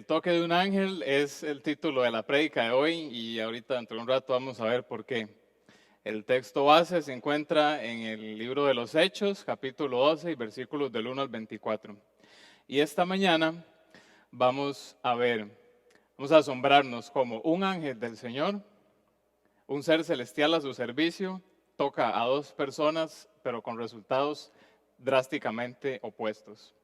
El toque de un ángel es el título de la prédica de hoy y ahorita dentro de un rato vamos a ver por qué. El texto base se encuentra en el libro de los Hechos, capítulo 12 y versículos del 1 al 24. Y esta mañana vamos a asombrarnos como un ángel del Señor, un ser celestial a su servicio, toca a dos personas, pero con resultados drásticamente opuestos.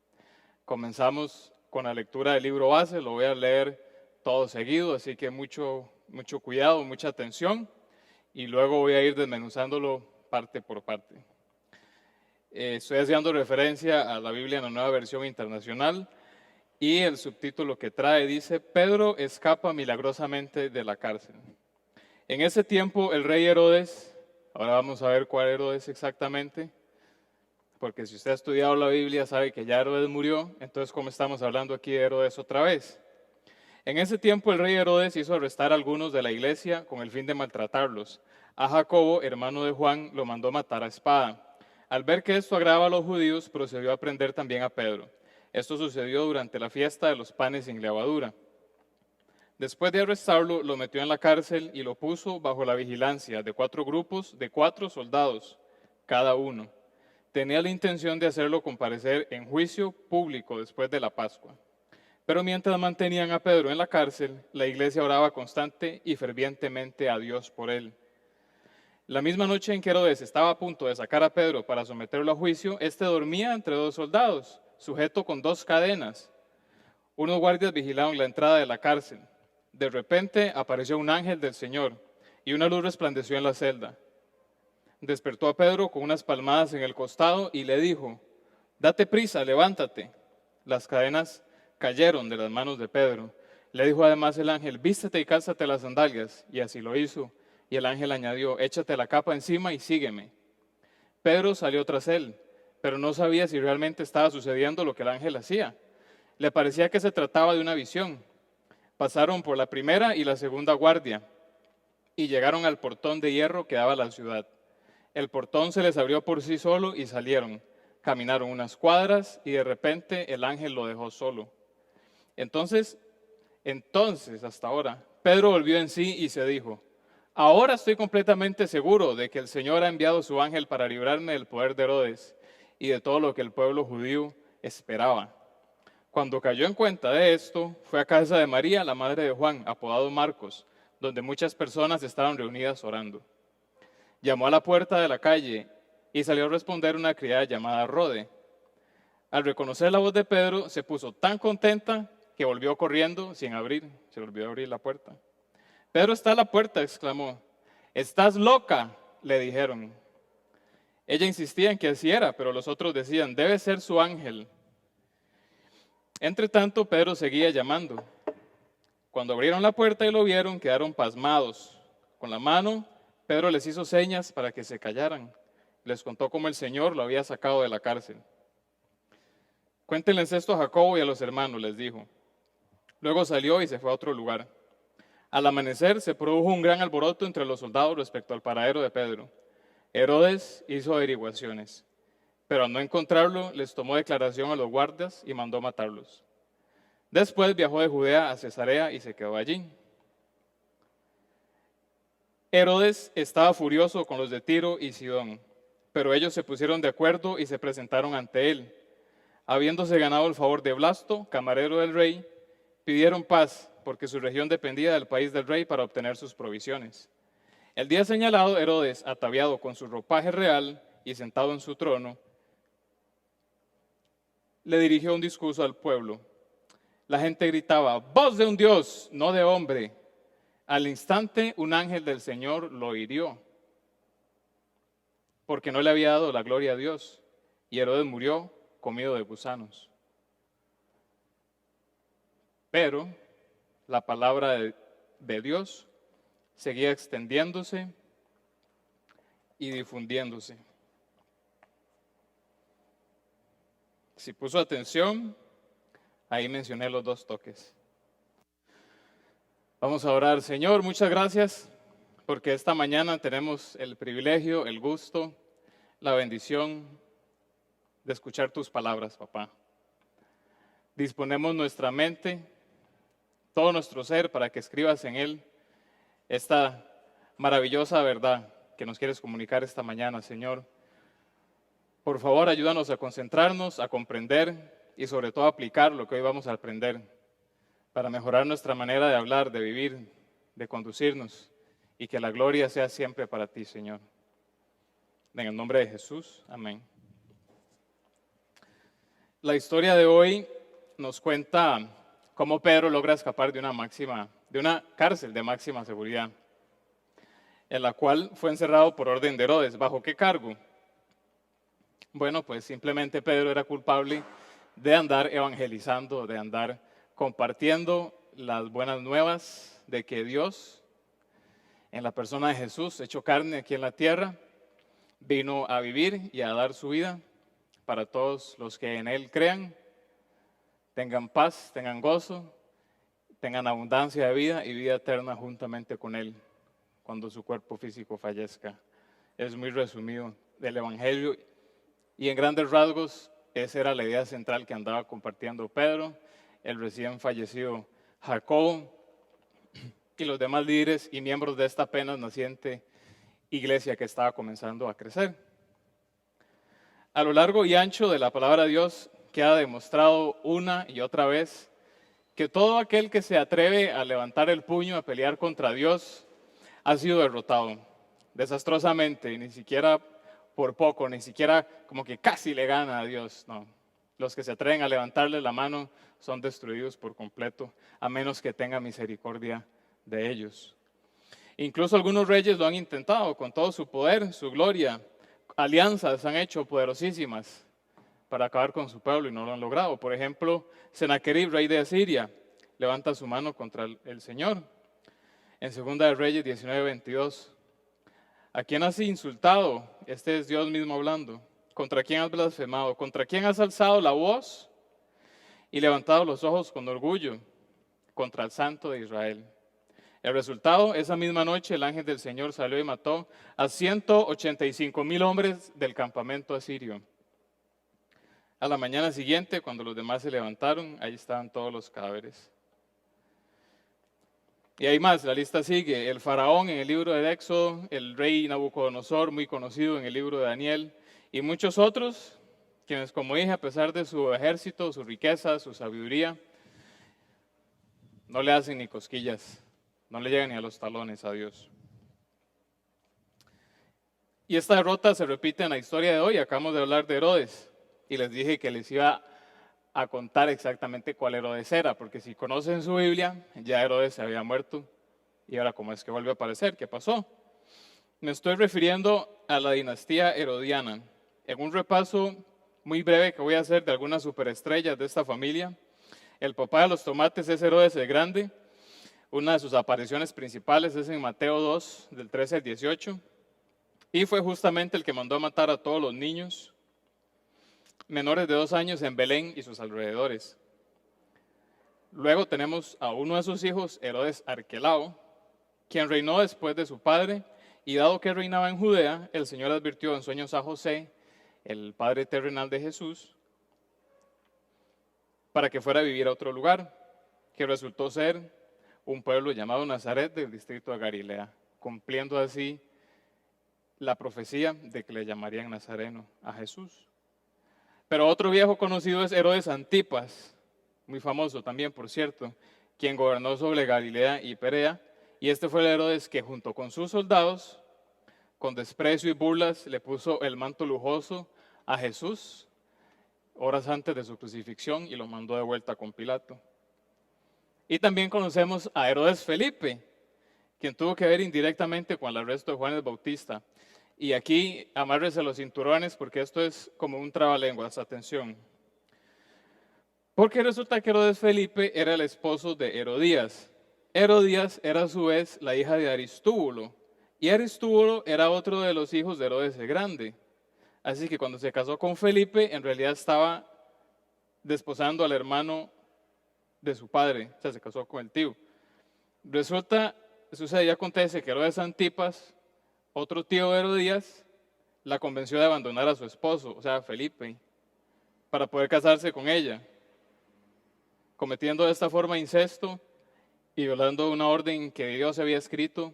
Comenzamos con la lectura del libro base, lo voy a leer todo seguido, así que mucho cuidado, mucha atención, y luego voy a ir desmenuzándolo parte por parte. Estoy haciendo referencia a la Biblia en la Nueva Versión Internacional, y el subtítulo que trae dice: Pedro escapa milagrosamente de la cárcel. En ese tiempo el rey Herodes, ahora vamos a ver cuál Herodes exactamente, porque si usted ha estudiado la Biblia sabe que ya Herodes murió, entonces ¿cómo estamos hablando aquí de Herodes otra vez? En ese tiempo el rey Herodes hizo arrestar a algunos de la iglesia con el fin de maltratarlos. A Jacobo, hermano de Juan, lo mandó matar a espada. Al ver que esto agrava a los judíos, procedió a prender también a Pedro. Esto sucedió durante la fiesta de los panes sin levadura. Después de arrestarlo, lo metió en la cárcel y lo puso bajo la vigilancia de 4 grupos de 4 soldados, cada uno. Tenía la intención de hacerlo comparecer en juicio público después de la Pascua. Pero mientras mantenían a Pedro en la cárcel, la iglesia oraba constante y fervientemente a Dios por él. La misma noche en que Herodes estaba a punto de sacar a Pedro para someterlo a juicio, este dormía entre 2 soldados, sujeto con 2 cadenas. Unos guardias vigilaban la entrada de la cárcel. De repente apareció un ángel del Señor y una luz resplandeció en la celda. Despertó a Pedro con unas palmadas en el costado y le dijo: date prisa, levántate. Las cadenas cayeron de las manos de Pedro. Le dijo además el ángel: vístete y cálzate las sandalias. Y así lo hizo. Y el ángel añadió: échate la capa encima y sígueme. Pedro salió tras él, pero no sabía si realmente estaba sucediendo lo que el ángel hacía. Le parecía que se trataba de una visión. Pasaron por la primera y la segunda guardia y llegaron al portón de hierro que daba a la ciudad. El portón se les abrió por sí solo y salieron. Caminaron unas cuadras y de repente el ángel lo dejó solo. Entonces, hasta ahora, Pedro volvió en sí y se dijo: ahora estoy completamente seguro de que el Señor ha enviado su ángel para librarme del poder de Herodes y de todo lo que el pueblo judío esperaba. Cuando cayó en cuenta de esto, fue a casa de María, la madre de Juan, apodado Marcos, donde muchas personas estaban reunidas orando. Llamó a la puerta de la calle y salió a responder una criada llamada Rode. Al reconocer la voz de Pedro, se puso tan contenta que volvió corriendo sin abrir. Se le olvidó abrir la puerta. Pedro está a la puerta, exclamó. ¿Estás loca?, le dijeron. Ella insistía en que así era, pero los otros decían: debe ser su ángel. Entre tanto, Pedro seguía llamando. Cuando abrieron la puerta y lo vieron, quedaron pasmados. Con la mano, Pedro les hizo señas para que se callaran. Les contó cómo el Señor lo había sacado de la cárcel. Cuéntenles esto a Jacobo y a los hermanos, les dijo. Luego salió y se fue a otro lugar. Al amanecer se produjo un gran alboroto entre los soldados respecto al paradero de Pedro. Herodes hizo averiguaciones, pero al no encontrarlo, les tomó declaración a los guardias y mandó matarlos. Después viajó de Judea a Cesarea y se quedó allí. Herodes estaba furioso con los de Tiro y Sidón, pero ellos se pusieron de acuerdo y se presentaron ante él. Habiéndose ganado el favor de Blasto, camarero del rey, pidieron paz porque su región dependía del país del rey para obtener sus provisiones. El día señalado, Herodes, ataviado con su ropaje real y sentado en su trono, le dirigió un discurso al pueblo. La gente gritaba: voz de un Dios, no de hombre. Al instante, un ángel del Señor lo hirió, porque no le había dado la gloria a Dios, y Herodes murió comido de gusanos. Pero la palabra de Dios seguía extendiéndose y difundiéndose. Si puso atención, ahí mencioné los 2 toques. Vamos a orar. Señor, muchas gracias porque esta mañana tenemos el privilegio, el gusto, la bendición de escuchar tus palabras, papá. Disponemos nuestra mente, todo nuestro ser para que escribas en él esta maravillosa verdad que nos quieres comunicar esta mañana, Señor. Por favor, ayúdanos a concentrarnos, a comprender y sobre todo a aplicar lo que hoy vamos a aprender para mejorar nuestra manera de hablar, de vivir, de conducirnos y que la gloria sea siempre para ti, Señor. En el nombre de Jesús, amén. La historia de hoy nos cuenta cómo Pedro logra escapar de una cárcel de máxima seguridad, en la cual fue encerrado por orden de Herodes. ¿Bajo qué cargo? Bueno, pues simplemente Pedro era culpable de andar evangelizando, de andar compartiendo las buenas nuevas de que Dios, en la persona de Jesús, hecho carne aquí en la tierra, vino a vivir y a dar su vida para todos los que en Él crean, tengan paz, tengan gozo, tengan abundancia de vida y vida eterna juntamente con Él cuando su cuerpo físico fallezca. Es muy resumido del Evangelio y en grandes rasgos esa era la idea central que andaba compartiendo Pedro, el recién fallecido Jacobo y los demás líderes y miembros de esta apenas naciente iglesia que estaba comenzando a crecer. A lo largo y ancho de la palabra de Dios queda demostrado una y otra vez que todo aquel que se atreve a levantar el puño a pelear contra Dios ha sido derrotado desastrosamente, ni siquiera por poco, ni siquiera como que casi le gana a Dios, no. Los que se atreven a levantarle la mano son destruidos por completo, a menos que tenga misericordia de ellos. Incluso algunos reyes lo han intentado con todo su poder, su gloria. Alianzas han hecho poderosísimas para acabar con su pueblo y no lo han logrado. Por ejemplo, Sennacherib, rey de Asiria, levanta su mano contra el Señor. En 2 de Reyes 19:22. ¿A quién has insultado? Este es Dios mismo hablando. ¿Contra quién has blasfemado? ¿Contra quién has alzado la voz y levantado los ojos con orgullo? Contra el Santo de Israel. El resultado, esa misma noche el ángel del Señor salió y mató a 185,000 hombres del campamento asirio. A la mañana siguiente, cuando los demás se levantaron, ahí estaban todos los cadáveres. Y hay más, la lista sigue. El faraón en el libro de Éxodo, el rey Nabucodonosor, muy conocido en el libro de Daniel, y muchos otros, quienes, como dije, a pesar de su ejército, su riqueza, su sabiduría, no le hacen ni cosquillas, no le llegan ni a los talones a Dios. Y esta derrota se repite en la historia de hoy. Acabamos de hablar de Herodes y les dije que les iba a contar exactamente cuál Herodes era, porque si conocen su Biblia, ya Herodes se había muerto y ahora cómo es que vuelve a aparecer, ¿qué pasó? Me estoy refiriendo a la dinastía herodiana. En un repaso muy breve que voy a hacer de algunas superestrellas de esta familia, el papá de los tomates es Herodes el Grande. Una de sus apariciones principales es en Mateo 2, del 13 al 18, y fue justamente el que mandó a matar a todos los niños menores de 2 años en Belén y sus alrededores. Luego tenemos a uno de sus hijos, Herodes Arquelao, quien reinó después de su padre, y dado que reinaba en Judea, el Señor advirtió en sueños a José, el padre terrenal de Jesús, para que fuera a vivir a otro lugar, que resultó ser un pueblo llamado Nazaret del distrito de Galilea, cumpliendo así la profecía de que le llamarían Nazareno a Jesús. Pero otro viejo conocido es Herodes Antipas, muy famoso también, por cierto, quien gobernó sobre Galilea y Perea, y este fue el Herodes que junto con sus soldados, con desprecio y burlas, le puso el manto lujoso a Jesús horas antes de su crucifixión y lo mandó de vuelta con Pilato. Y también conocemos a Herodes Felipe, quien tuvo que ver indirectamente con el arresto de Juan el Bautista. Y aquí amárrese los cinturones porque esto es como un trabalenguas, atención. Porque resulta que Herodes Felipe era el esposo de Herodías. Herodías era a su vez la hija de Aristúbulo. Y Aristúbulo era otro de los hijos de Herodes el Grande. Así que cuando se casó con Felipe, en realidad estaba desposando al hermano de su padre. O sea, se casó con el tío. Sucede y acontece que Herodes Antipas, otro tío de Herodías, la convenció de abandonar a su esposo, o sea, Felipe, para poder casarse con ella, cometiendo de esta forma incesto y violando una orden que Dios había escrito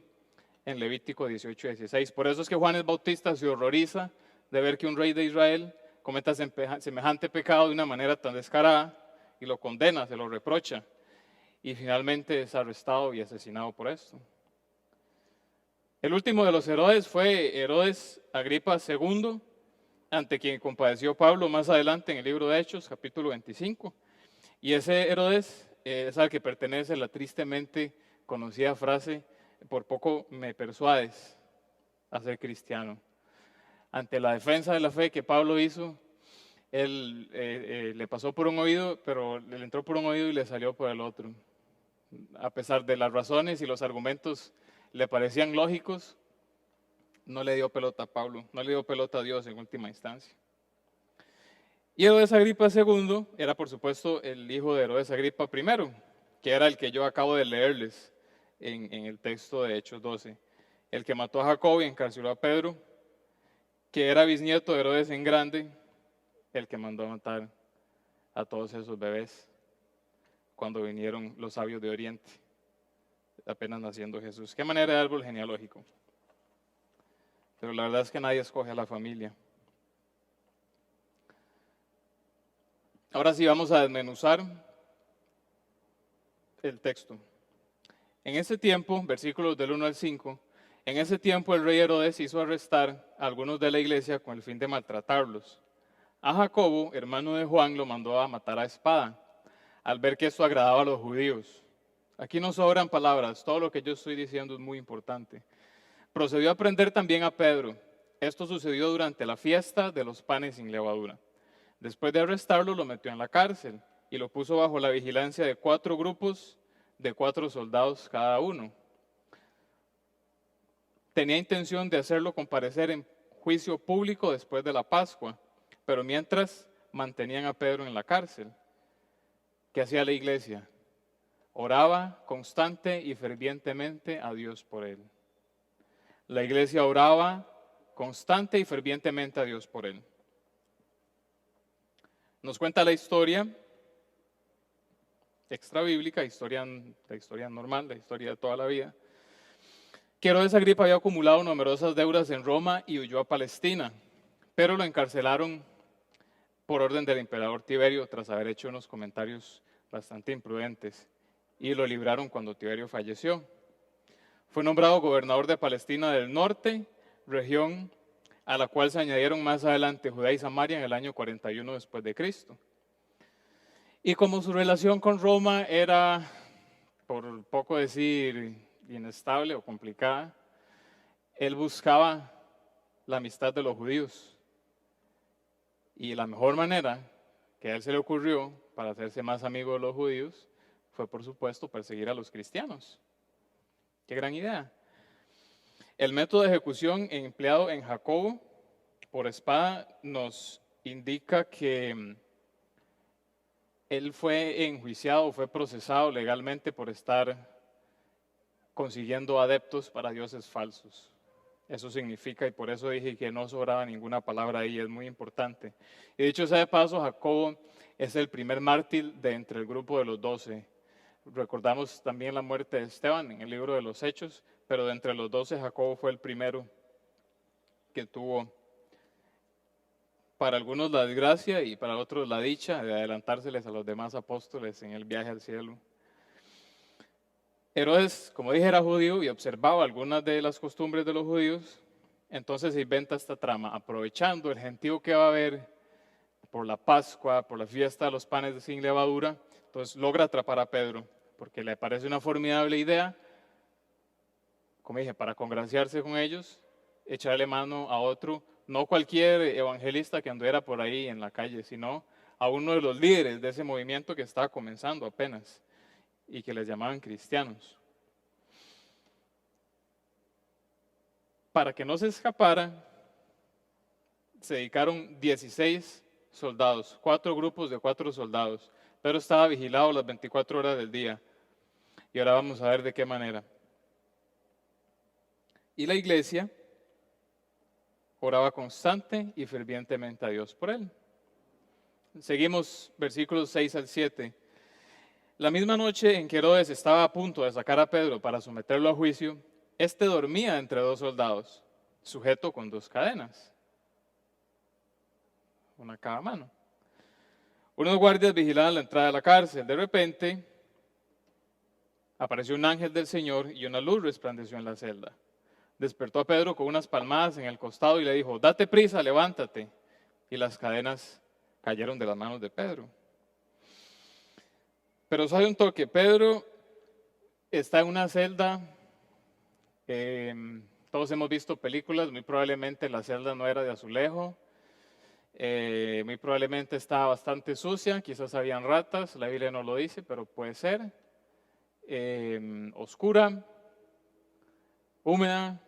en Levítico 18:16. Por eso es que Juan el Bautista se horroriza de ver que un rey de Israel cometa semejante pecado de una manera tan descarada y lo condena, se lo reprocha y finalmente es arrestado y asesinado por esto. El último de los Herodes fue Herodes Agripa II, ante quien compadeció Pablo más adelante en el libro de Hechos, capítulo 25. Y ese Herodes es al que pertenece la tristemente conocida frase: por poco me persuades a ser cristiano. Ante la defensa de la fe que Pablo hizo, él le pasó por un oído, pero le entró por un oído y le salió por el otro. A pesar de las razones y los argumentos le parecían lógicos, no le dio pelota a Pablo, no le dio pelota a Dios en última instancia. Y Herodes Agripa II era, por supuesto, el hijo de Herodes Agripa I, que era el que yo acabo de leerles en el texto de Hechos 12. El que mató a Jacobo y encarceló a Pedro, que era bisnieto de Herodes en grande, el que mandó a matar a todos esos bebés cuando vinieron los sabios de Oriente, apenas naciendo Jesús. Qué manera de árbol genealógico. Pero la verdad es que nadie escoge a la familia. Ahora sí vamos a desmenuzar el texto. En ese tiempo, versículos del 1 al 5, en ese tiempo el rey Herodes hizo arrestar a algunos de la iglesia con el fin de maltratarlos. A Jacobo, hermano de Juan, lo mandó a matar a espada, al ver que esto agradaba a los judíos. Aquí no sobran palabras, todo lo que yo estoy diciendo es muy importante. Procedió a prender también a Pedro. Esto sucedió durante la fiesta de los panes sin levadura. Después de arrestarlo, lo metió en la cárcel y lo puso bajo la vigilancia de 4 grupos de 4 soldados cada uno. Tenía intención de hacerlo comparecer en juicio público después de la Pascua, pero mientras mantenían a Pedro en la cárcel. ¿Qué hacía la iglesia? Oraba constante y fervientemente a Dios por él. La iglesia oraba constante y fervientemente a Dios por él. Nos cuenta la historia extrabíblica, la historia normal, la historia de toda la vida, que Herodes Agripa había acumulado numerosas deudas en Roma y huyó a Palestina, pero lo encarcelaron por orden del emperador Tiberio tras haber hecho unos comentarios bastante imprudentes y lo libraron cuando Tiberio falleció. Fue nombrado gobernador de Palestina del Norte, región a la cual se añadieron más adelante Judea y Samaria en el año 41 después de Cristo. Y como su relación con Roma era, por poco decir, inestable o complicada, él buscaba la amistad de los judíos. Y la mejor manera que a él se le ocurrió para hacerse más amigo de los judíos fue, por supuesto, perseguir a los cristianos. ¡Qué gran idea! El método de ejecución empleado en Jacobo por espada nos indica que él fue enjuiciado, fue procesado legalmente por estar consiguiendo adeptos para dioses falsos. Eso significa, y por eso dije que no sobraba ninguna palabra ahí, es muy importante. Y dicho sea de paso, Jacobo es el primer mártir de entre el grupo de los 12. Recordamos también la muerte de Esteban en el libro de los Hechos, pero de entre los 12 Jacobo fue el primero que tuvo, para algunos la desgracia y para otros la dicha de adelantárseles a los demás apóstoles en el viaje al cielo. Herodes, como dije, era judío y observaba algunas de las costumbres de los judíos, entonces se inventa esta trama, aprovechando el gentío que va a haber por la Pascua, por la fiesta de los panes sin levadura, entonces logra atrapar a Pedro, porque le parece una formidable idea, como dije, para congraciarse con ellos, echarle mano a otro, no cualquier evangelista que anduviera por ahí en la calle, sino a uno de los líderes de ese movimiento que estaba comenzando apenas y que les llamaban cristianos. Para que no se escapara, se dedicaron 16 soldados, 4 grupos de 4 soldados. Pedro estaba vigilado las 24 horas del día. Y ahora vamos a ver de qué manera. Y la iglesia oraba constante y fervientemente a Dios por él. Seguimos versículos 6 al 7. La misma noche en que Herodes estaba a punto de sacar a Pedro para someterlo a juicio, este dormía entre dos soldados, sujeto con dos cadenas, una a cada mano. Unos guardias vigilaban la entrada de la cárcel. De repente apareció un ángel del Señor y una luz resplandeció en la celda. Despertó a Pedro con unas palmadas en el costado y le dijo: date prisa, levántate. Y las cadenas cayeron de las manos de Pedro. Pero sabe un toque, Pedro está en una celda. Todos hemos visto películas, muy probablemente la celda no era de azulejo. Muy probablemente estaba bastante sucia, quizás habían ratas, la Biblia no lo dice, pero puede ser. Oscura, húmeda,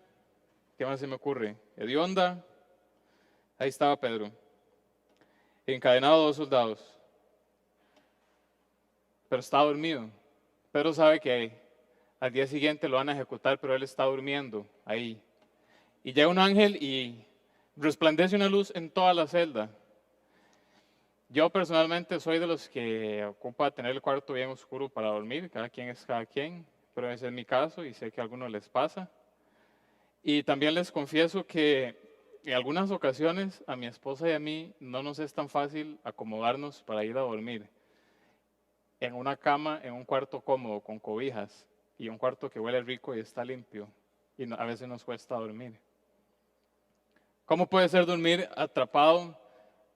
¿qué más se me ocurre? Hedionda. Ahí estaba Pedro, encadenado a dos soldados, pero está dormido. Pedro sabe que al día siguiente lo van a ejecutar, pero él está durmiendo ahí. Y llega un ángel y resplandece una luz en toda la celda. Yo personalmente soy de los que ocupa tener el cuarto bien oscuro para dormir. Cada quien es cada quien, pero ese es mi caso y sé que a algunos les pasa. Y también les confieso que en algunas ocasiones a mi esposa y a mí no nos es tan fácil acomodarnos para ir a dormir en una cama, en un cuarto cómodo, con cobijas, y un cuarto que huele rico y está limpio. Y a veces nos cuesta dormir. ¿Cómo puede ser dormir atrapado,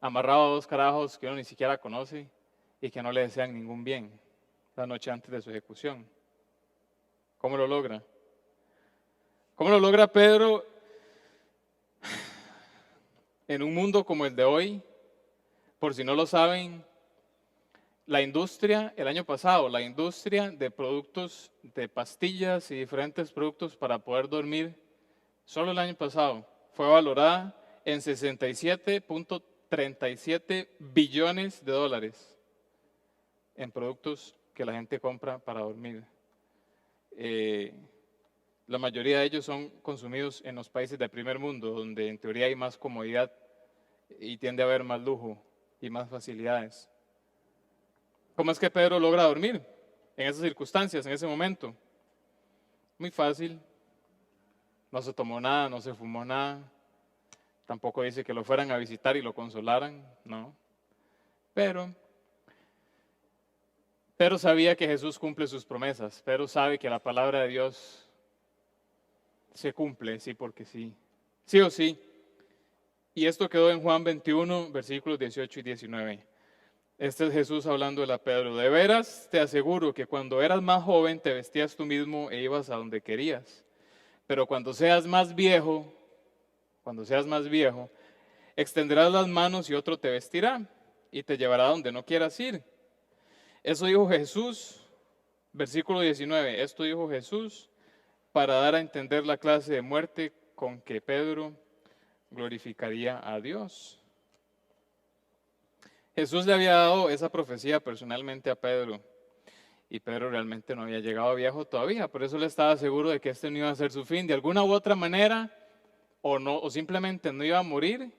amarrado a dos carajos que uno ni siquiera conoce y que no le desean ningún bien la noche antes de su ejecución? ¿Cómo lo logra? ¿Cómo lo logra Pedro en un mundo como el de hoy? Por si no lo saben, la industria, el año pasado, la industria de productos, de pastillas y diferentes productos para poder dormir, solo el año pasado, fue valorada en 67.37 billones de dólares en productos que la gente compra para dormir. La mayoría de ellos son consumidos en los países del primer mundo, donde en teoría hay más comodidad y tiende a haber más lujo y más facilidades. ¿Cómo es que Pedro logra dormir en esas circunstancias, en ese momento? Muy fácil. No se tomó nada, no se fumó nada. Tampoco dice que lo fueran a visitar y lo consolaran, no. Pero sabía que Jesús cumple sus promesas. Pero sabe que la palabra de Dios se cumple, sí, porque sí. Sí o sí. Y esto quedó en Juan 21, versículos 18 y 19. Este es Jesús hablando a Pedro. De veras te aseguro que cuando eras más joven te vestías tú mismo e ibas a donde querías. Pero cuando seas más viejo, extenderás las manos y otro te vestirá y te llevará donde no quieras ir. Eso dijo Jesús, versículo 19. Esto dijo Jesús para dar a entender la clase de muerte con que Pedro glorificaría a Dios. Jesús le había dado esa profecía personalmente a Pedro y Pedro realmente no había llegado a viejo todavía, por eso le estaba seguro de que este no iba a ser su fin. De alguna u otra manera, o simplemente no iba a morir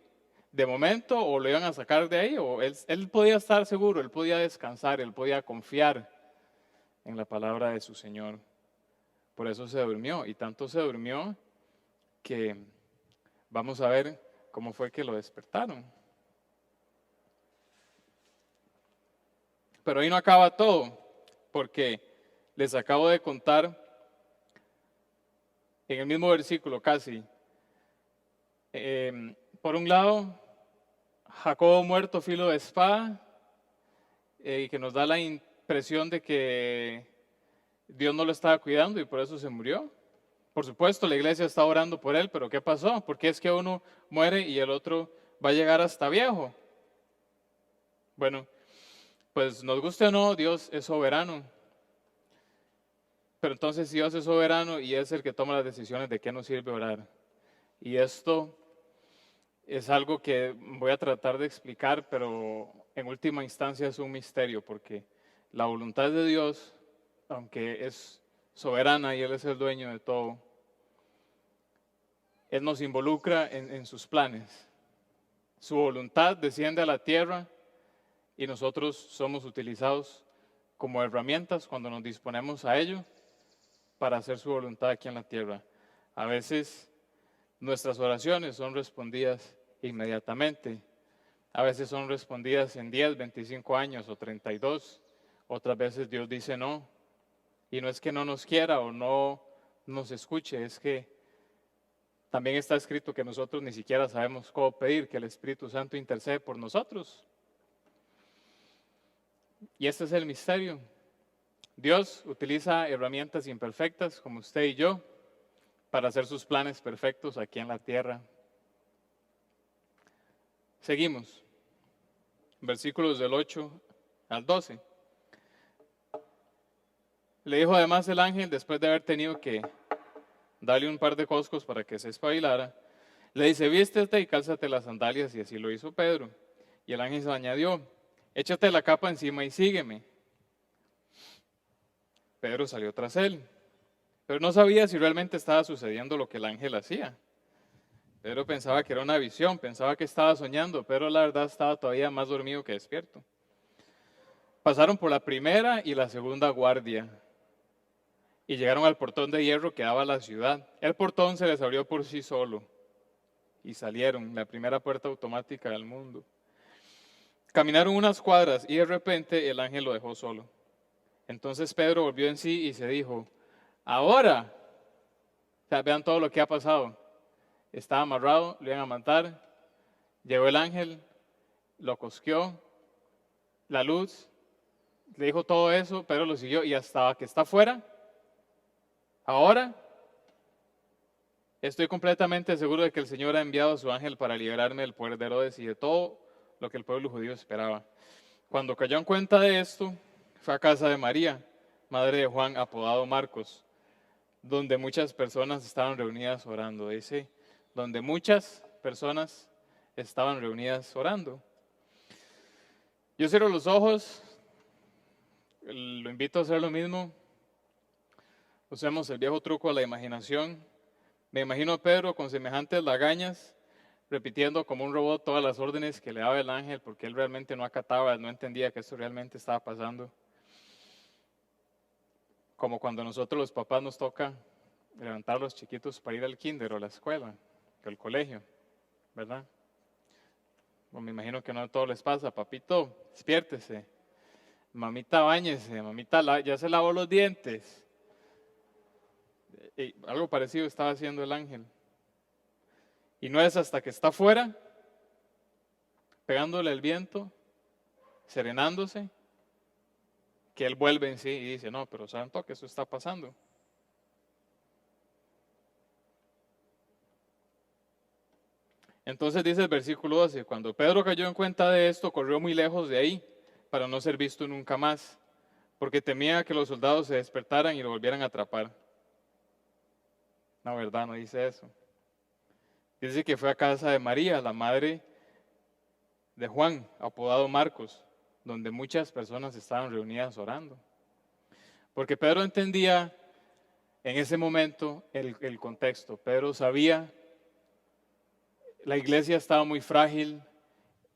de momento, o lo iban a sacar de ahí, o él podía estar seguro, él podía descansar, él podía confiar en la palabra de su Señor. Por eso se durmió, y tanto se durmió que vamos a ver cómo fue que lo despertaron. Pero ahí no acaba todo, porque les acabo de contar en el mismo versículo casi. Por un lado, Jacobo muerto filo de espada, y que nos da la impresión de que Dios no lo estaba cuidando y por eso se murió. Por supuesto, la iglesia está orando por él, pero ¿qué pasó? ¿Por qué es que uno muere y el otro va a llegar hasta viejo? Bueno, pues nos guste o no, Dios es soberano. Pero entonces Dios es soberano y es el que toma las decisiones de qué nos sirve orar. Y esto es algo que voy a tratar de explicar, pero en última instancia es un misterio, porque la voluntad de Dios, aunque es soberana y Él es el dueño de todo, Él nos involucra en sus planes. Su voluntad desciende a la tierra y nosotros somos utilizados como herramientas cuando nos disponemos a ello para hacer su voluntad aquí en la tierra. A veces nuestras oraciones son respondidas inmediatamente. A veces son respondidas en 10, 25 años o 32. Otras veces Dios dice no. Y no es que no nos quiera o no nos escuche, es que también está escrito que nosotros ni siquiera sabemos cómo pedir, que el Espíritu Santo intercede por nosotros. Y este es el misterio. Dios utiliza herramientas imperfectas como usted y yo para hacer sus planes perfectos aquí en la tierra. Seguimos. Versículos del 8 al 12. Le dijo además el ángel, después de haber tenido que darle un par de coscos para que se espabilara, le dice, vístete y cálzate las sandalias, y así lo hizo Pedro. Y el ángel se añadió, échate la capa encima y sígueme. Pedro salió tras él, pero no sabía si realmente estaba sucediendo lo que el ángel hacía. Pedro pensaba que era una visión, pensaba que estaba soñando, pero la verdad estaba todavía más dormido que despierto. Pasaron por la primera y la segunda guardia y llegaron al portón de hierro que daba a la ciudad. El portón se les abrió por sí solo y salieron, la primera puerta automática del mundo. Caminaron unas cuadras y de repente el ángel lo dejó solo. Entonces Pedro volvió en sí y se dijo, ahora, o sea, vean todo lo que ha pasado. Estaba amarrado, lo iban a matar, llegó el ángel, lo cosqueó, la luz, le dijo todo eso, Pedro lo siguió y hasta que está afuera, ahora estoy completamente seguro de que el Señor ha enviado a su ángel para liberarme del poder de Herodes y de todo lo que el pueblo judío esperaba. Cuando cayó en cuenta de esto, fue a casa de María, madre de Juan, apodado Marcos, donde muchas personas estaban reunidas orando. Dice, donde muchas personas estaban reunidas orando. Yo cierro los ojos, lo invito a hacer lo mismo. Usemos el viejo truco de la imaginación. Me imagino a Pedro con semejantes lagañas, repitiendo como un robot todas las órdenes que le daba el ángel, porque él realmente no acataba, no entendía que esto realmente estaba pasando. Como cuando a nosotros los papás nos toca levantar a los chiquitos para ir al kinder o a la escuela, o al colegio, ¿verdad? Bueno, me imagino que no a todos les pasa, papito, despiértese, mamita, báñese, mamita, ya se lavó los dientes. Y algo parecido estaba haciendo el ángel. Y no es hasta que está afuera, pegándole el viento, serenándose, que él vuelve en sí y dice, no, pero santo que eso está pasando. Entonces dice el versículo 12, cuando Pedro cayó en cuenta de esto, corrió muy lejos de ahí para no ser visto nunca más, porque temía que los soldados se despertaran y lo volvieran a atrapar. No, verdad, no dice eso. Dice que fue a casa de María, la madre de Juan, apodado Marcos, donde muchas personas estaban reunidas orando. Porque Pedro entendía en ese momento el contexto. Pedro sabía, la iglesia estaba muy frágil,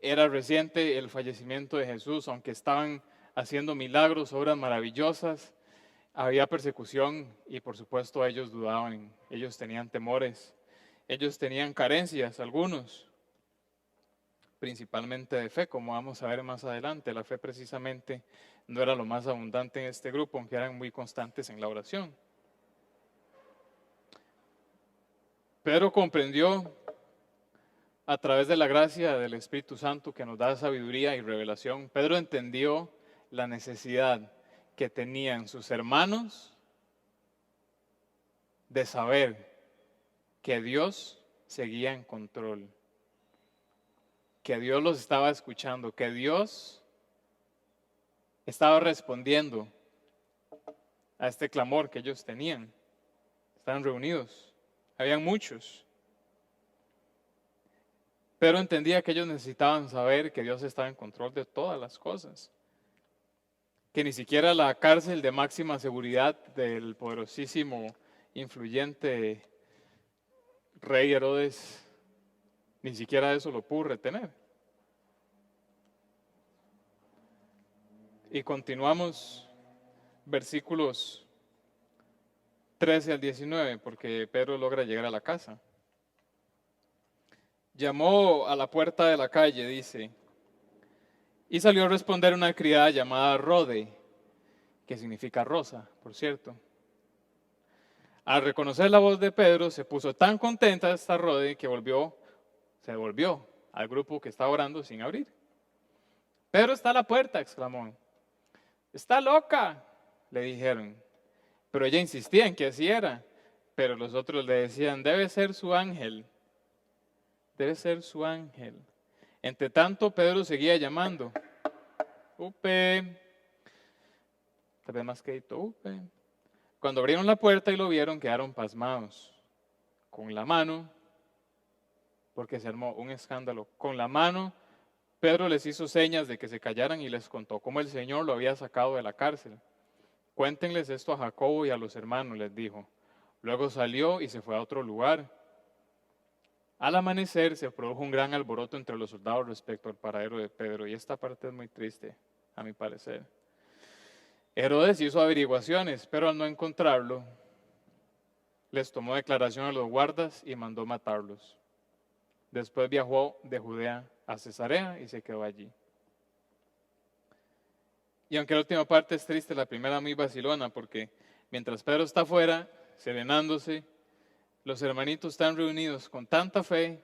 era reciente el fallecimiento de Jesús, aunque estaban haciendo milagros, obras maravillosas, había persecución y por supuesto ellos dudaban, ellos tenían temores, ellos tenían carencias, algunos, principalmente de fe, como vamos a ver más adelante. La fe precisamente no era lo más abundante en este grupo, aunque eran muy constantes en la oración. Pedro comprendió a través de la gracia del Espíritu Santo que nos da sabiduría y revelación. Pedro entendió la necesidad que tenían sus hermanos de saber que Dios seguía en control, que Dios los estaba escuchando, que Dios estaba respondiendo a este clamor que ellos tenían. Estaban reunidos, habían muchos. Pero entendía que ellos necesitaban saber que Dios estaba en control de todas las cosas. Que ni siquiera la cárcel de máxima seguridad del poderosísimo, influyente rey Herodes, ni siquiera eso lo pudo retener. Y continuamos versículos 13 al 19, porque Pedro logra llegar a la casa. Llamó a la puerta de la calle, dice, y salió a responder una criada llamada Rode, que significa rosa, por cierto. Al reconocer la voz de Pedro, se puso tan contenta esta Rode que se volvió al grupo que estaba orando sin abrir. Pedro está a la puerta, exclamó. Está loca, le dijeron. Pero ella insistía en que así era. Pero los otros le decían, debe ser su ángel. Debe ser su ángel. Entre tanto, Pedro seguía llamando. Upe. Tal vez más quedito, upe. Cuando abrieron la puerta y lo vieron, quedaron pasmados. Con la mano, porque se armó un escándalo. Con la mano, Pedro les hizo señas de que se callaran y les contó cómo el Señor lo había sacado de la cárcel. Cuéntenles esto a Jacobo y a los hermanos, les dijo. Luego salió y se fue a otro lugar. Al amanecer se produjo un gran alboroto entre los soldados respecto al paradero de Pedro, y esta parte es muy triste, a mi parecer. Herodes hizo averiguaciones, pero al no encontrarlo, les tomó declaración a los guardas y mandó matarlos. Después viajó de Judea a Cesarea y se quedó allí. Y aunque la última parte es triste, la primera muy vacilona, porque mientras Pedro está afuera, serenándose, los hermanitos están reunidos con tanta fe,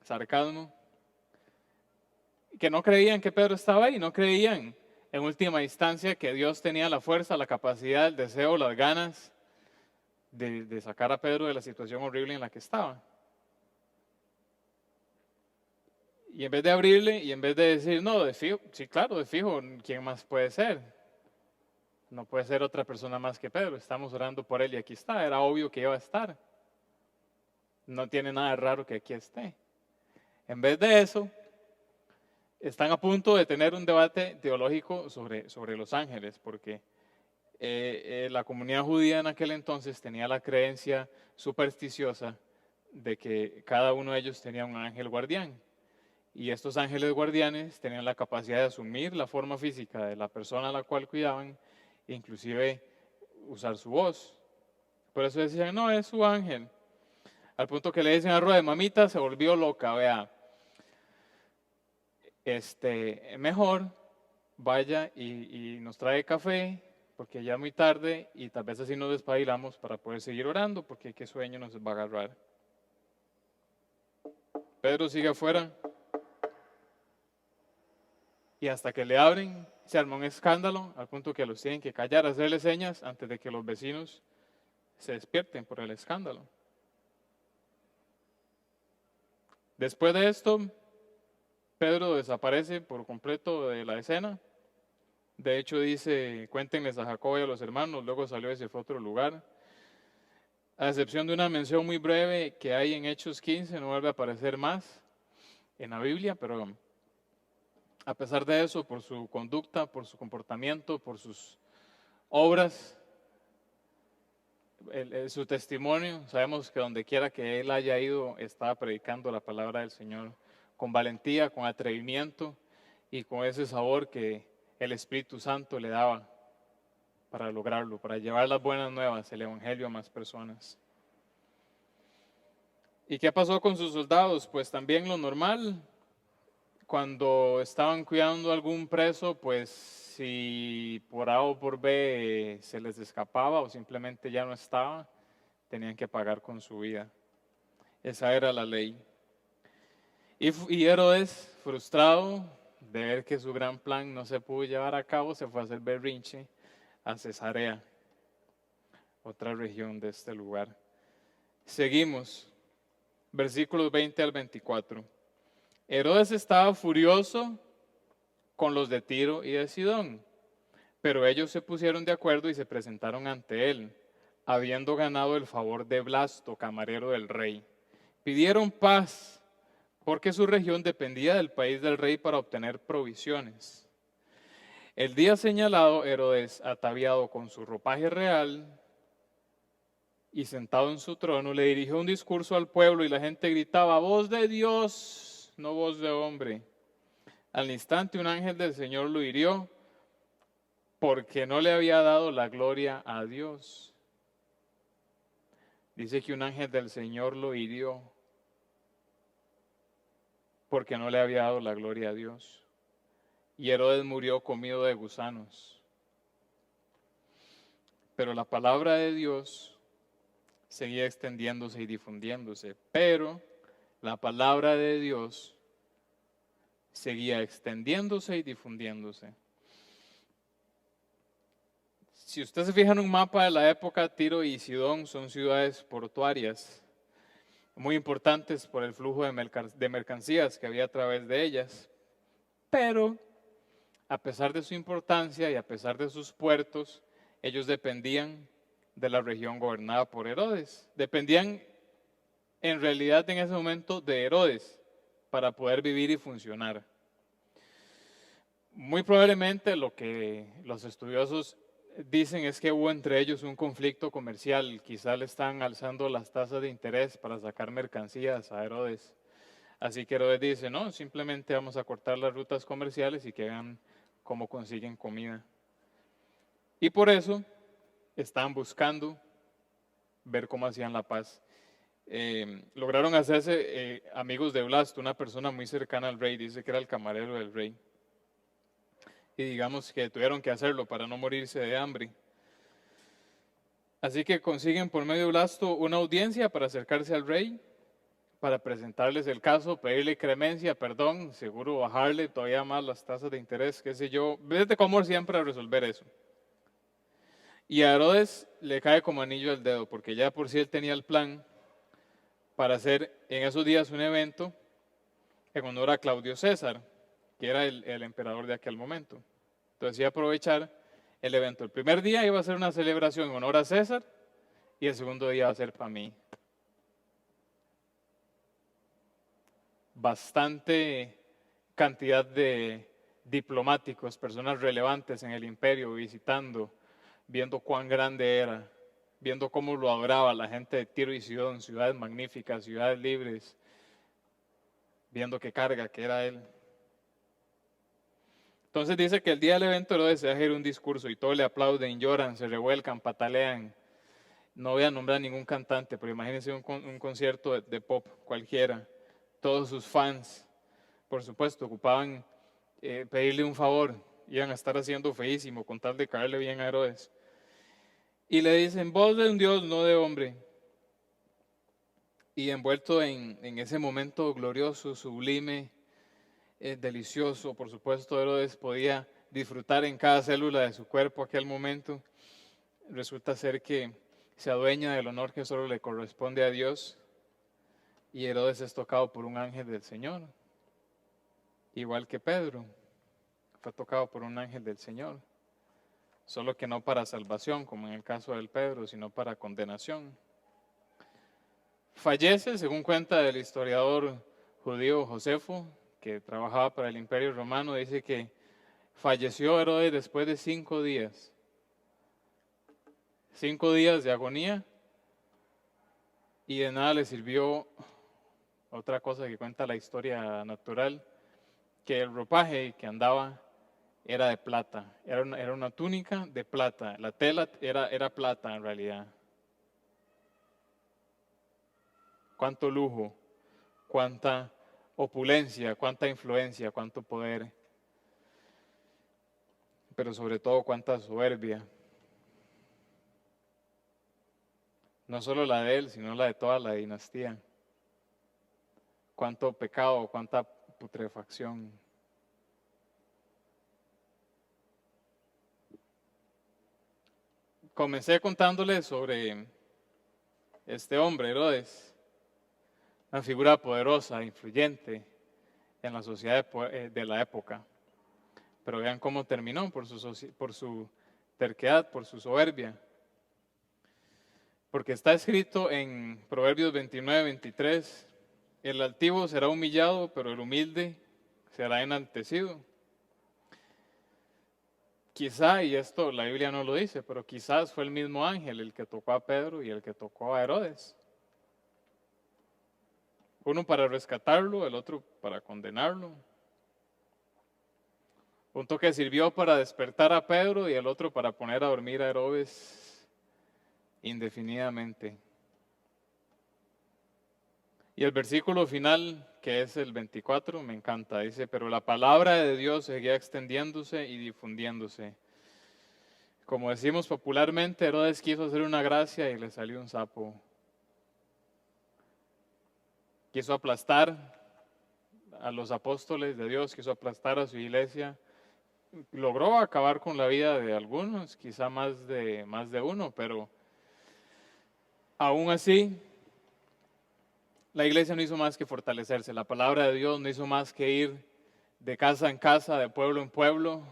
sarcasmo, que no creían que Pedro estaba ahí, no creían en última instancia que Dios tenía la fuerza, la capacidad, el deseo, las ganas de sacar a Pedro de la situación horrible en la que estaba. Y en vez de abrirle y en vez de decir, no, de fijo, sí, claro, de fijo, ¿quién más puede ser? No puede ser otra persona más que Pedro. Estamos orando por él y aquí está. Era obvio que iba a estar. No tiene nada de raro que aquí esté. En vez de eso, están a punto de tener un debate teológico sobre los ángeles, porque la comunidad judía en aquel entonces tenía la creencia supersticiosa de que cada uno de ellos tenía un ángel guardián. Y estos ángeles guardianes tenían la capacidad de asumir la forma física de la persona a la cual cuidaban, e inclusive usar su voz. Por eso decían, no, es su ángel. Al punto que le dicen a Rode, mamita, se volvió loca, vea. Mejor vaya y nos trae café, porque ya es muy tarde y tal vez así nos despabilamos para poder seguir orando, porque qué sueño nos va a agarrar. Pedro sigue afuera. Y hasta que le abren, se arma un escándalo, al punto que los tienen que callar, hacerle señas antes de que los vecinos se despierten por el escándalo. Después de esto, Pedro desaparece por completo de la escena. De hecho dice, cuéntenles a Jacobo y a los hermanos, luego salió y se fue a otro lugar. A excepción de una mención muy breve que hay en Hechos 15, no vuelve a aparecer más en la Biblia, pero a pesar de eso, por su conducta, por su comportamiento, por sus obras, su testimonio, sabemos que donde quiera que él haya ido, estaba predicando la palabra del Señor con valentía, con atrevimiento y con ese sabor que el Espíritu Santo le daba para lograrlo, para llevar las buenas nuevas, el Evangelio a más personas. ¿Y qué pasó con sus soldados? Pues también lo normal. Cuando estaban cuidando a algún preso, pues si por A o por B se les escapaba o simplemente ya no estaba, tenían que pagar con su vida. Esa era la ley. Y Herodes, frustrado de ver que su gran plan no se pudo llevar a cabo, se fue a hacer berrinche a Cesarea, otra región de este lugar. Seguimos, versículos 20 al 24. Herodes estaba furioso con los de Tiro y de Sidón, pero ellos se pusieron de acuerdo y se presentaron ante él, habiendo ganado el favor de Blasto, camarero del rey. Pidieron paz, porque su región dependía del país del rey para obtener provisiones. El día señalado, Herodes, ataviado con su ropaje real y sentado en su trono, le dirigió un discurso al pueblo y la gente gritaba, voz de Dios, no voz de hombre. Al instante un ángel del Señor lo hirió porque no le había dado la gloria a Dios. Dice que un ángel del Señor lo hirió porque no le había dado la gloria a Dios. Y Herodes murió comido de gusanos. Pero la palabra de Dios seguía extendiéndose y difundiéndose. Pero la palabra de Dios seguía extendiéndose y difundiéndose. Si usted se fija en un mapa de la época, Tiro y Sidón son ciudades portuarias, muy importantes por el flujo de mercancías que había a través de ellas. Pero, a pesar de su importancia y a pesar de sus puertos, ellos dependían de la región gobernada por Herodes. Dependían en realidad en ese momento de Herodes para poder vivir y funcionar. Muy probablemente lo que los estudiosos dicen es que hubo entre ellos un conflicto comercial. Quizá le están alzando las tasas de interés para sacar mercancías a Herodes. Así que Herodes dice, no, simplemente vamos a cortar las rutas comerciales y que vean cómo consiguen comida. Y por eso estaban buscando ver cómo hacían la paz. Lograron hacerse amigos de Blasto, una persona muy cercana al rey, dice que era el camarero del rey. Y digamos que tuvieron que hacerlo para no morirse de hambre. Así que consiguen por medio de Blasto una audiencia para acercarse al rey, para presentarles el caso, pedirle clemencia, perdón, seguro bajarle todavía más las tasas de interés, qué sé yo. Vete cómo siempre a resolver eso. Y a Herodes le cae como anillo al dedo, porque ya por sí él tenía el plan para hacer en esos días un evento en honor a Claudio César, que era el emperador de aquel momento. Entonces iba a aprovechar el evento. El primer día iba a ser una celebración en honor a César y el segundo día va a ser para mí. Bastante cantidad de diplomáticos, personas relevantes en el imperio visitando, viendo cuán grande era, viendo cómo lo adoraba la gente de Tiro y Sidón, ciudades magníficas, ciudades libres, viendo qué carga que era él. Entonces dice que el día del evento Herodes se deja ir un discurso y todos le aplauden, lloran, se revuelcan, patalean. No voy a nombrar ningún cantante, pero imagínense un concierto de pop cualquiera. Todos sus fans, por supuesto, ocupaban pedirle un favor. Iban a estar haciendo feísimo con tal de caerle bien a Herodes. Y le dicen, voz de un Dios, no de hombre. Y envuelto en ese momento glorioso, sublime, delicioso, por supuesto, Herodes podía disfrutar en cada célula de su cuerpo aquel momento. Resulta ser que se adueña del honor que solo le corresponde a Dios y Herodes es tocado por un ángel del Señor, igual que Pedro, fue tocado por un ángel del Señor, solo que no para salvación, como en el caso del Pedro, sino para condenación. Fallece, según cuenta el historiador judío Josefo, que trabajaba para el Imperio Romano, dice que falleció Herodes después de 5 días. 5 días de agonía y de nada le sirvió otra cosa que cuenta la historia natural, que el ropaje que andaba era de plata, era una túnica de plata, la tela era plata en realidad. Cuánto lujo, cuánta opulencia, cuánta influencia, cuánto poder, pero sobre todo cuánta soberbia. No solo la de él, sino la de toda la dinastía. Cuánto pecado, cuánta putrefacción. Comencé contándoles sobre este hombre, Herodes, una figura poderosa, influyente en la sociedad de la época. Pero vean cómo terminó por su terquedad, por su soberbia. Porque está escrito en Proverbios 29-23, el altivo será humillado, pero el humilde será enaltecido. Quizá, y esto la Biblia no lo dice, pero quizás fue el mismo ángel el que tocó a Pedro y el que tocó a Herodes. Uno para rescatarlo, el otro para condenarlo. Punto que sirvió para despertar a Pedro y el otro para poner a dormir a Herodes indefinidamente. Y el versículo final, que es el 24, me encanta. Dice, pero la palabra de Dios seguía extendiéndose y difundiéndose. Como decimos popularmente, Herodes quiso hacer una gracia y le salió un sapo. Quiso aplastar a los apóstoles de Dios, quiso aplastar a su iglesia. Logró acabar con la vida de algunos, quizá más de uno, pero aún así la iglesia no hizo más que fortalecerse. La palabra de Dios no hizo más que ir de casa en casa, de pueblo en pueblo,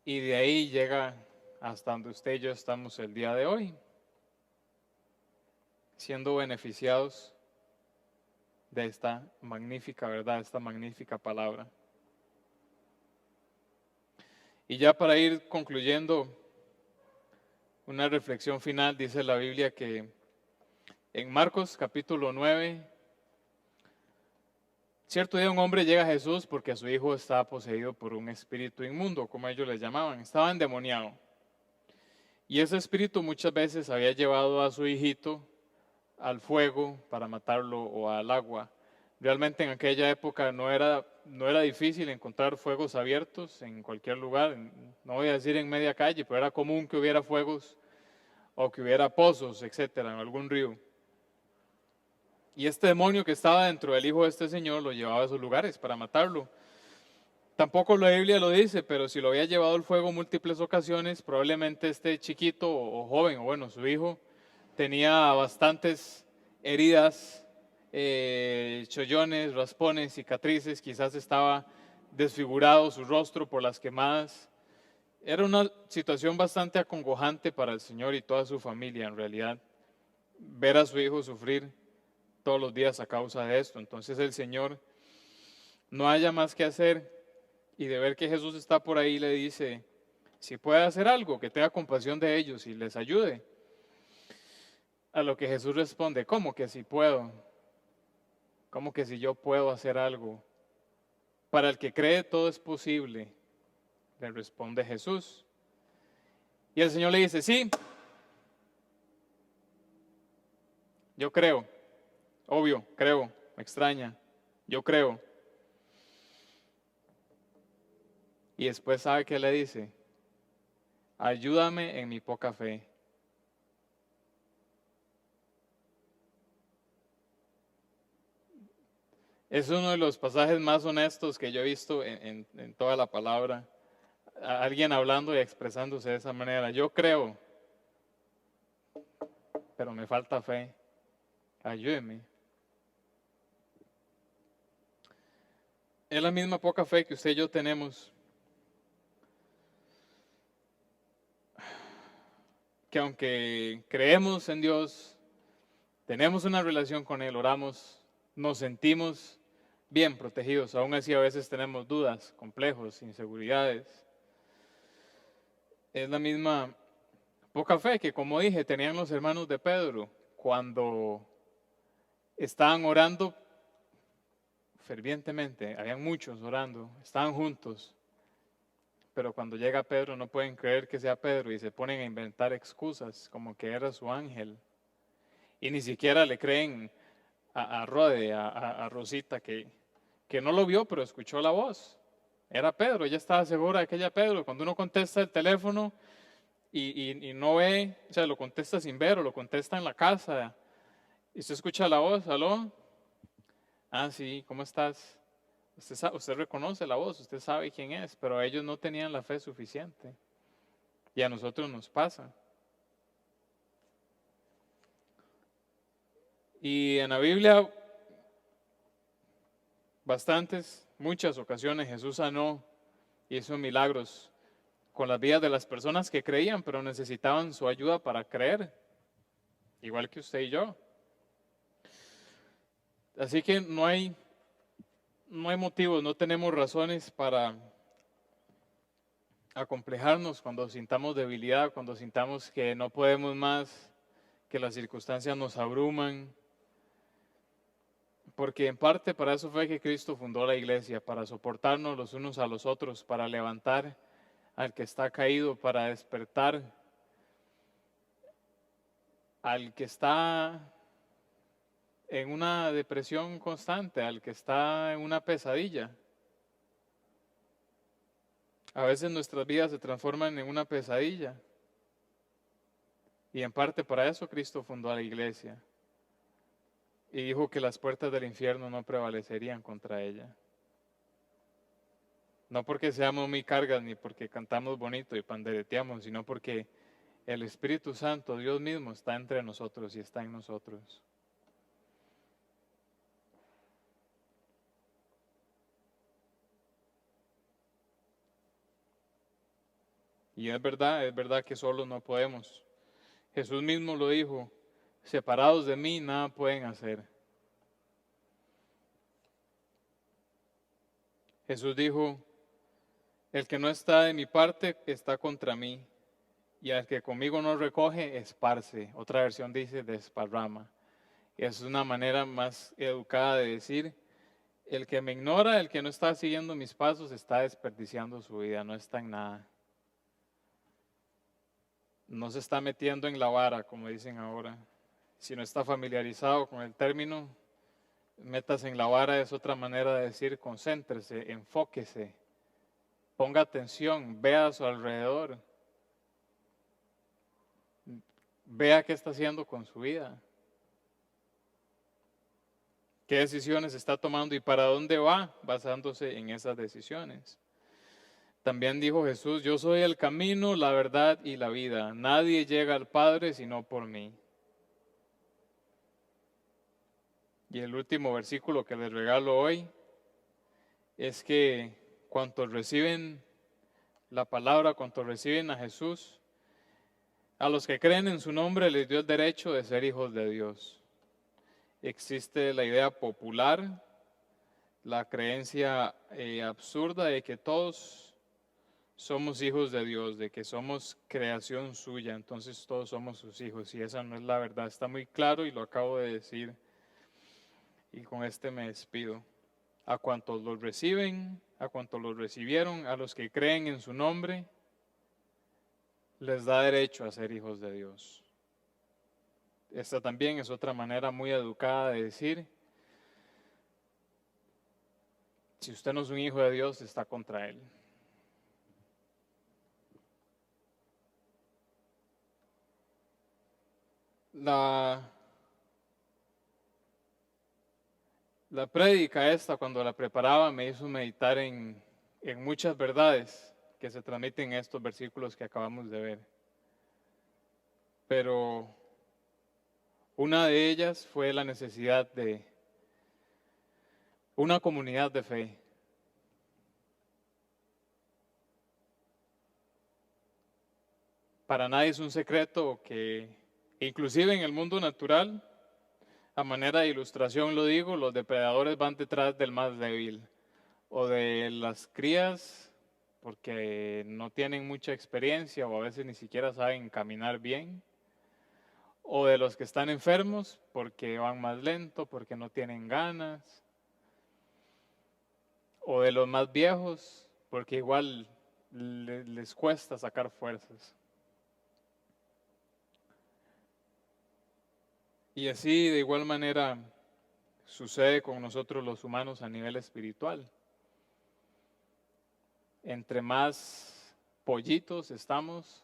y de ahí llega hasta donde usted y yo estamos el día de hoy, siendo beneficiados de esta magnífica verdad, esta magnífica palabra. Y ya para ir concluyendo, una reflexión final, dice la Biblia que en Marcos capítulo 9, cierto día un hombre llega a Jesús porque su hijo estaba poseído por un espíritu inmundo, como ellos le llamaban, estaba endemoniado. Y ese espíritu muchas veces había llevado a su hijito al fuego para matarlo o al agua. Realmente en aquella época no era difícil encontrar fuegos abiertos en cualquier lugar, no voy a decir en media calle, pero era común que hubiera fuegos o que hubiera pozos, etcétera, en algún río. Y este demonio que estaba dentro del hijo de este señor lo llevaba a esos lugares para matarlo. Tampoco la Biblia lo dice, pero si lo había llevado al fuego múltiples ocasiones, probablemente este chiquito o joven, o bueno, su hijo, tenía bastantes heridas, chollones, raspones, cicatrices, quizás estaba desfigurado su rostro por las quemadas. Era una situación bastante acongojante para el Señor y toda su familia, en realidad, ver a su hijo sufrir todos los días a causa de esto. Entonces el Señor no haya más que hacer y de ver que Jesús está por ahí le dice, si puede hacer algo, que tenga compasión de ellos y les ayude. A lo que Jesús responde, ¿cómo que si puedo? ¿Cómo que si yo puedo hacer algo? Para el que cree todo es posible, le responde Jesús. Y el Señor le dice, sí, yo creo, obvio, creo, me extraña, yo creo. Y después, ¿sabe qué le dice? Ayúdame en mi poca fe. Es uno de los pasajes más honestos que yo he visto en toda la palabra. Alguien hablando y expresándose de esa manera. Yo creo, pero me falta fe. Ayúdeme. Es la misma poca fe que usted y yo tenemos. Que aunque creemos en Dios, tenemos una relación con Él, oramos, nos sentimos bien protegidos. Aún así a veces tenemos dudas, complejos, inseguridades. Es la misma poca fe que, como dije, tenían los hermanos de Pedro cuando estaban orando fervientemente. Habían muchos orando, estaban juntos. Pero cuando llega Pedro no pueden creer que sea Pedro y se ponen a inventar excusas como que era su ángel. Y ni siquiera le creen a Rode, a Rosita, que no lo vio, pero escuchó la voz. Era Pedro, ella estaba segura de que era Pedro. Cuando uno contesta el teléfono y no ve, o sea, lo contesta sin ver o lo contesta en la casa y usted escucha la voz, ¿aló? Ah, sí, ¿cómo estás? Usted reconoce la voz, usted sabe quién es, pero ellos no tenían la fe suficiente. Y a nosotros nos pasa. Y en la Biblia, muchas ocasiones Jesús sanó y hizo milagros con las vidas de las personas que creían, pero necesitaban su ayuda para creer, igual que usted y yo. Así que no hay motivos, no tenemos razones para acomplejarnos cuando sintamos debilidad, cuando sintamos que no podemos más, que las circunstancias nos abruman. Porque en parte para eso fue que Cristo fundó la iglesia, para soportarnos los unos a los otros, para levantar al que está caído, para despertar al que está en una depresión constante, al que está en una pesadilla. A veces nuestras vidas se transforman en una pesadilla. Y en parte para eso Cristo fundó a la iglesia. Y dijo que las puertas del infierno no prevalecerían contra ella. No porque seamos muy cargas ni porque cantamos bonito y pandereteamos, sino porque el Espíritu Santo, Dios mismo, está entre nosotros y está en nosotros. Y es verdad que solos no podemos. Jesús mismo lo dijo, separados de mí nada pueden hacer. Jesús dijo, el que no está de mi parte está contra mí, y al que conmigo no recoge, esparce. Otra versión dice, desparrama. Es una manera más educada de decir, el que me ignora, el que no está siguiendo mis pasos, está desperdiciando su vida, no está en nada. No se está metiendo en la vara, como dicen ahora. Si no está familiarizado con el término, métase en la vara es otra manera de decir concéntrese, enfóquese, ponga atención, vea a su alrededor, vea qué está haciendo con su vida, qué decisiones está tomando y para dónde va basándose en esas decisiones. También dijo Jesús, yo soy el camino, la verdad y la vida. Nadie llega al Padre sino por mí. Y el último versículo que les regalo hoy es que cuantos reciben la palabra, cuantos reciben a Jesús, a los que creen en su nombre les dio el derecho de ser hijos de Dios. Existe la idea popular, la creencia absurda de que todos somos hijos de Dios, de que somos creación suya, entonces todos somos sus hijos, y esa no es la verdad. Está muy claro y lo acabo de decir, y con este me despido. A cuantos los reciben, a cuantos los recibieron, a los que creen en su nombre, les da derecho a ser hijos de Dios. Esta también es otra manera muy educada de decir, si usted no es un hijo de Dios, está contra él. La prédica esta, cuando la preparaba, me hizo meditar en muchas verdades que se transmiten en estos versículos que acabamos de ver. Pero una de ellas fue la necesidad de una comunidad de fe. Para nadie es un secreto que, inclusive en el mundo natural, a manera de ilustración lo digo, los depredadores van detrás del más débil o de las crías porque no tienen mucha experiencia o a veces ni siquiera saben caminar bien, o de los que están enfermos porque van más lento, porque no tienen ganas, o de los más viejos porque igual les cuesta sacar fuerzas. Y así de igual manera sucede con nosotros los humanos a nivel espiritual. Entre más pollitos estamos,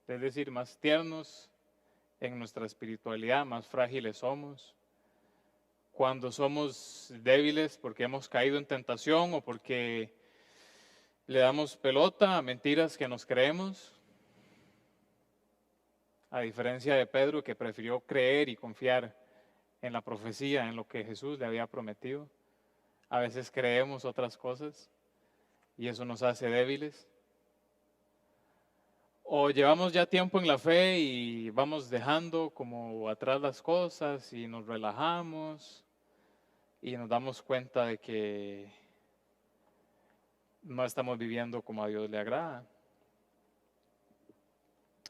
es decir, más tiernos en nuestra espiritualidad, más frágiles somos. Cuando somos débiles porque hemos caído en tentación o porque le damos pelota a mentiras que nos creemos, a diferencia de Pedro que prefirió creer y confiar en la profecía, en lo que Jesús le había prometido. A veces creemos otras cosas y eso nos hace débiles. O llevamos ya tiempo en la fe y vamos dejando como atrás las cosas y nos relajamos y nos damos cuenta de que no estamos viviendo como a Dios le agrada.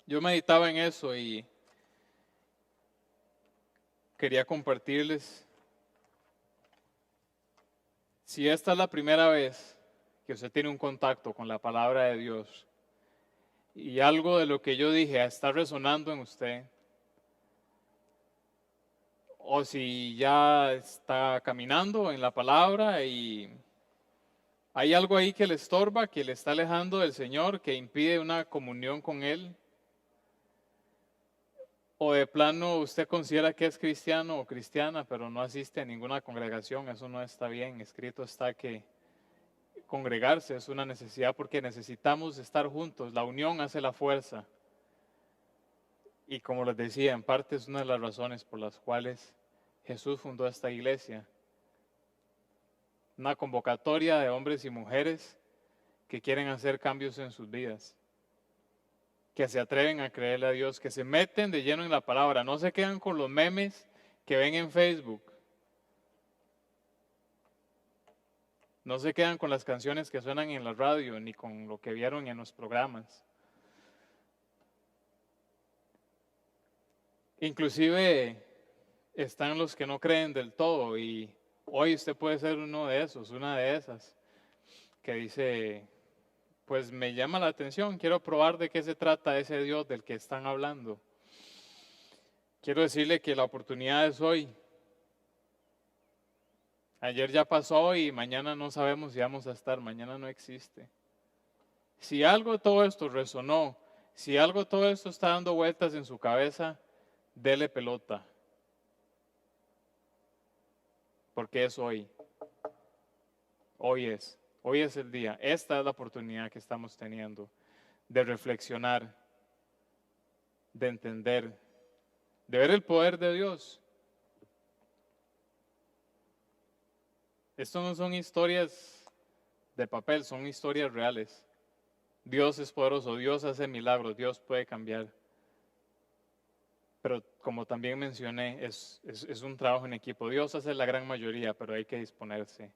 Yo meditaba en eso y quería compartirles Si esta es la primera vez que usted tiene un contacto con la palabra de Dios y algo de lo que yo dije está resonando en usted, o si ya está caminando en la palabra y hay algo ahí que le estorba, que le está alejando del Señor, que impide una comunión con Él, o de plano usted considera que es cristiano o cristiana, pero no asiste a ninguna congregación, eso no está bien. Escrito está que congregarse es una necesidad porque necesitamos estar juntos, la unión hace la fuerza. Y como les decía, en parte es una de las razones por las cuales Jesús fundó esta iglesia. Una convocatoria de hombres y mujeres que quieren hacer cambios en sus vidas, que se atreven a creerle a Dios, que se meten de lleno en la palabra, no se quedan con los memes que ven en Facebook, no se quedan con las canciones que suenan en la radio, ni con lo que vieron en los programas. Inclusive están los que no creen del todo y hoy usted puede ser uno de esos, una de esas, que dice, pues me llama la atención, quiero probar de qué se trata ese Dios del que están hablando. Quiero decirle que la oportunidad es hoy. Ayer ya pasó y mañana no sabemos si vamos a estar, mañana no existe. Si algo todo esto resonó, si algo todo esto está dando vueltas en su cabeza, dele pelota. Porque es hoy. Hoy es el día. Esta es la oportunidad que estamos teniendo de reflexionar, de entender, de ver el poder de Dios. Esto no son historias de papel, son historias reales. Dios es poderoso, Dios hace milagros, Dios puede cambiar. Pero como también mencioné, es un trabajo en equipo. Dios hace la gran mayoría, pero hay que disponerse.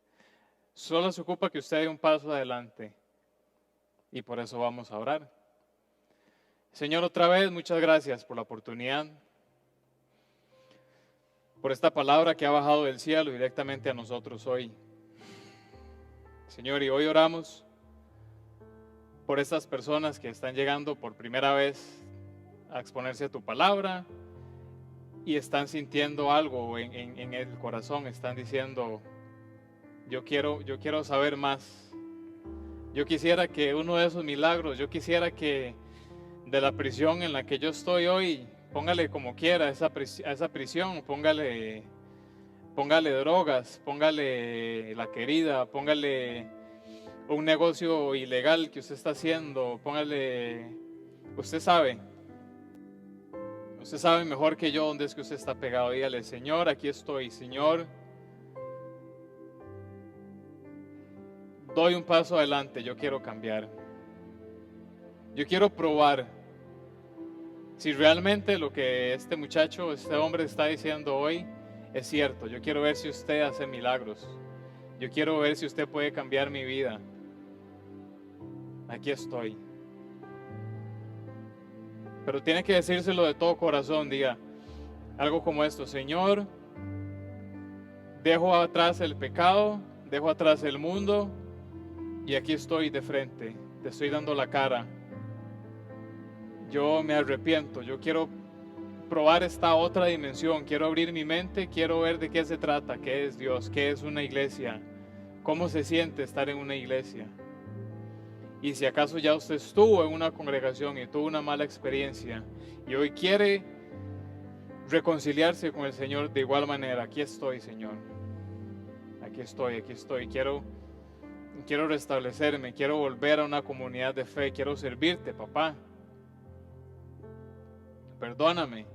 Solo se ocupa que usted dé un paso adelante. Y por eso vamos a orar. Señor, otra vez, muchas gracias por la oportunidad, por esta palabra que ha bajado del cielo directamente a nosotros hoy. Señor, y hoy oramos por estas personas que están llegando por primera vez a exponerse a tu palabra y están sintiendo algo en el corazón, están diciendo, yo quiero saber más. Yo quisiera que uno de esos milagros, yo quisiera que de la prisión en la que yo estoy hoy, póngale como quiera a esa prisión, póngale drogas, póngale la querida, póngale un negocio ilegal que usted está haciendo, póngale, usted sabe mejor que yo dónde es que usted está pegado. Dígale, Señor, aquí estoy, Señor, doy un paso adelante, yo quiero cambiar. Yo quiero probar si realmente lo que este muchacho, este hombre está diciendo hoy es cierto. Yo quiero ver si usted hace milagros. Yo quiero ver si usted puede cambiar mi vida. Aquí estoy. Pero tiene que decírselo de todo corazón. Diga algo como esto: Señor, dejo atrás el pecado, dejo atrás el mundo y aquí estoy de frente. Te estoy dando la cara. Yo me arrepiento. Yo quiero probar esta otra dimensión. Quiero abrir mi mente. Quiero ver de qué se trata. ¿Qué es Dios? ¿Qué es una iglesia? ¿Cómo se siente estar en una iglesia? Y si acaso ya usted estuvo en una congregación y tuvo una mala experiencia y hoy quiere reconciliarse con el Señor de igual manera, aquí estoy, Señor. Aquí estoy. Quiero restablecerme, quiero volver a una comunidad de fe, quiero servirte, papá. Perdóname.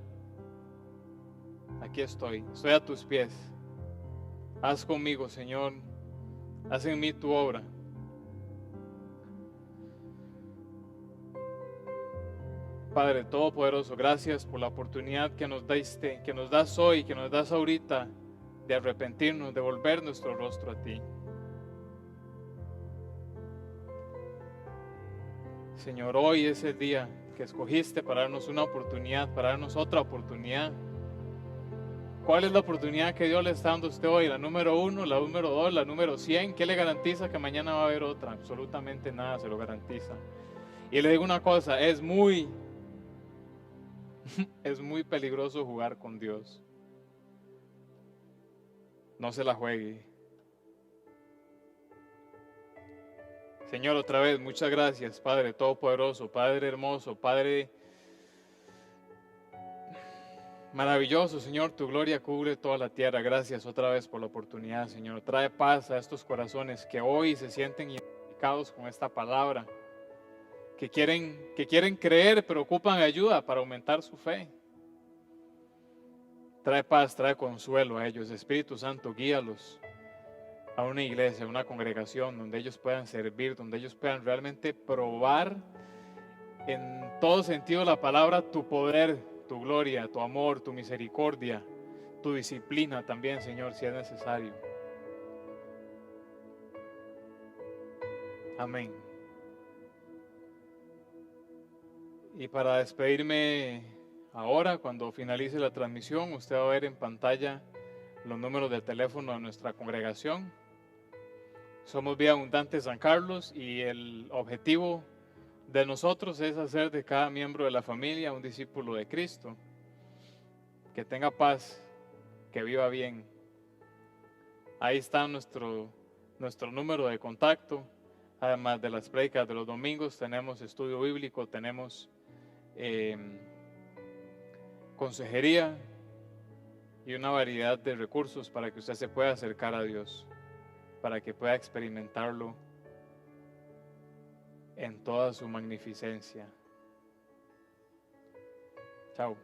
Aquí estoy a tus pies. Haz conmigo, Señor. Haz en mí tu obra. Padre Todopoderoso, gracias por la oportunidad que nos diste, que nos das hoy, que nos das ahorita, de arrepentirnos, de volver nuestro rostro a ti. Señor, hoy es el día que escogiste para darnos una oportunidad, para darnos otra oportunidad. ¿Cuál es la oportunidad que Dios le está dando a usted hoy? ¿La número 1, la número 2, la número 100? ¿Qué le garantiza que mañana va a haber otra? Absolutamente nada se lo garantiza. Y le digo una cosa, es muy peligroso jugar con Dios. No se la juegue. Señor, otra vez, muchas gracias, Padre Todopoderoso, Padre hermoso, Padre maravilloso, Señor, tu gloria cubre toda la tierra. Gracias otra vez por la oportunidad, Señor. Trae paz a estos corazones que hoy se sienten identificados con esta palabra, que quieren creer, pero ocupan ayuda para aumentar su fe. Trae paz, trae consuelo a ellos. Espíritu Santo, guíalos a una iglesia, a una congregación donde ellos puedan servir, donde ellos puedan realmente probar en todo sentido la palabra tu poder, tu gloria, tu amor, tu misericordia, tu disciplina también, Señor, si es necesario. Amén. Y para despedirme ahora, cuando finalice la transmisión, usted va a ver en pantalla los números de teléfono de nuestra congregación. Somos Vida Abundante San Carlos y el objetivo de nosotros es hacer de cada miembro de la familia un discípulo de Cristo, que tenga paz, que viva bien. Ahí está nuestro número de contacto. Además de las prédicas de los domingos, tenemos estudio bíblico, tenemos consejería y una variedad de recursos para que usted se pueda acercar a Dios, para que pueda experimentarlo en toda su magnificencia. Chao.